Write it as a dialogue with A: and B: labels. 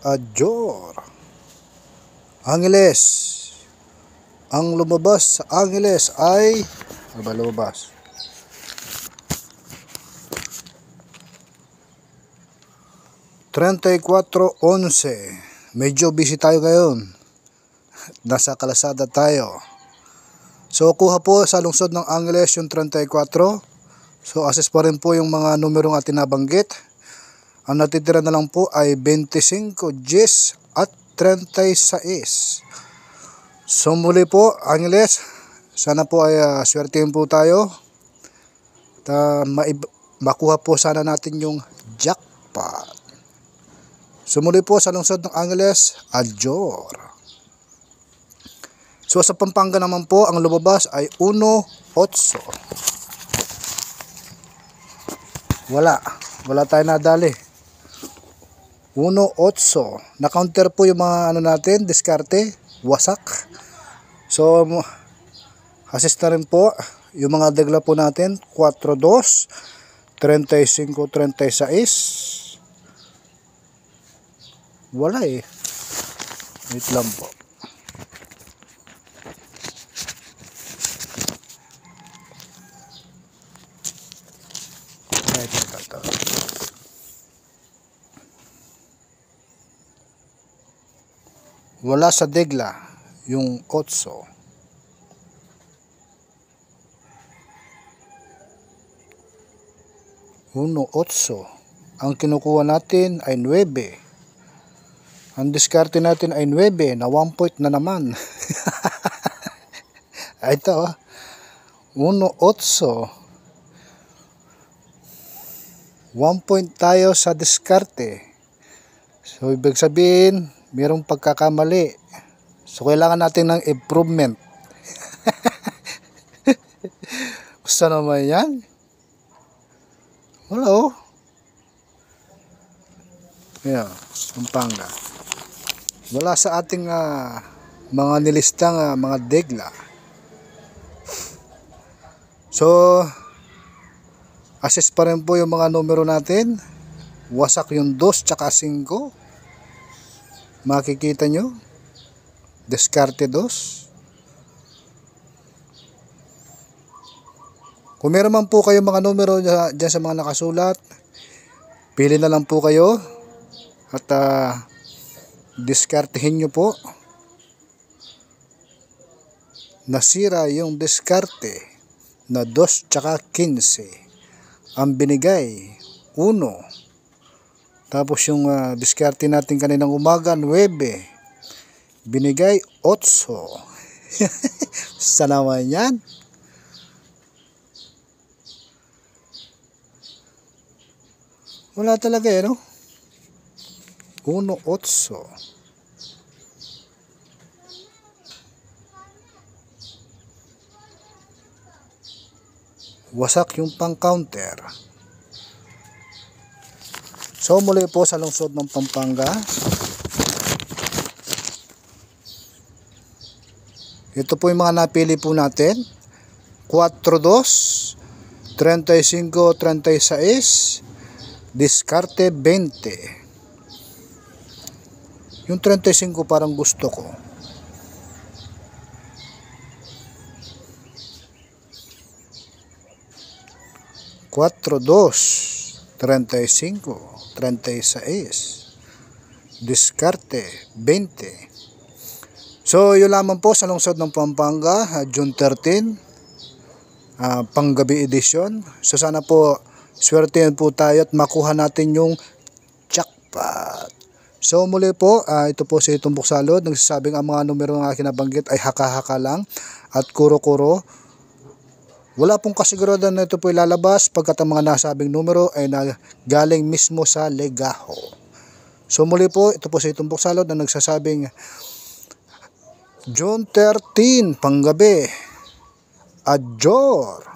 A: Adjor. Angeles. Ang lumabas sa Angeles ay ano ba lumabas? 34:11. Medyo busy tayo ngayon. Nasa kalasada tayo. So kuha po sa lungsod ng Angeles yung 34. So assess pa rin po yung mga numerong atin nabanggit. Ang natitira na lang po ay 25, 10 at 36. So muli po Angeles, sana po ay swertihin po tayo. Makuha po sana natin yung jackpot. So muli po sa lungsod ng Angeles, Adjor. So sa Pampanga naman po, ang lumabas ay 1-8. Wala tayo nadali. 1-8. Na-counter po yung mga ano natin, diskarte, wasak. So assist na rin po yung mga degla po natin, 4-2, 35-36. Wala eh. Wait lang po. Ito. Wala sa degla yung 8. Ang kinukuha natin ay 9. Ang diskarte natin ay 9 na 1 point na naman. Ito 1-8. 1 point tayo sa diskarte. So ibig sabihin mayroong pagkakamali. So kailangan natin ng improvement. Gusto naman yan. Wala oh. Yeah, Pampanga. Wala sa ating mga nilistang mga degla. So assess pa rin po yung mga numero natin. Wasak yung 2 tsaka 5. Makikita nyo. Diskarte 2. Kung meron man po kayo mga numero dyan sa mga nakasulat, pili na lang po kayo at diskartehin nyo po. Nasira yung diskarte na 2 tsaka 15. Ang binigay 1. Tapos yung diskarte natin kaninang umaga 9. Binigay 8. Sa naman yan. Wala talaga eh, no? 1-8. Wasak yung pang-counter. So muli po sa lungsod ng Pampanga. Ito po yung mga napili po natin. 4-2, 35-36, diskarte 20. Yung 35 parang gusto ko. Cuatro, 2, 35, 36, diskarte 20. So yun lamang po sa lungsod ng Pampanga, June 13, panggabi edition. So sana po swertehan po tayo at makuha natin yung jackpot. So muli po, ito po si Tumbok Salud, nagsasabing ang mga numero ng aking nabanggit ay haka-haka lang at kuro-kuro. Wala pong kasiguraduhan na ito po ilalabas pagkat ang mga nasabing numero ay galing mismo sa legaho. So muli po, ito po si Tumbok Salud na nagsasabing June 13, panggabi. Adjor.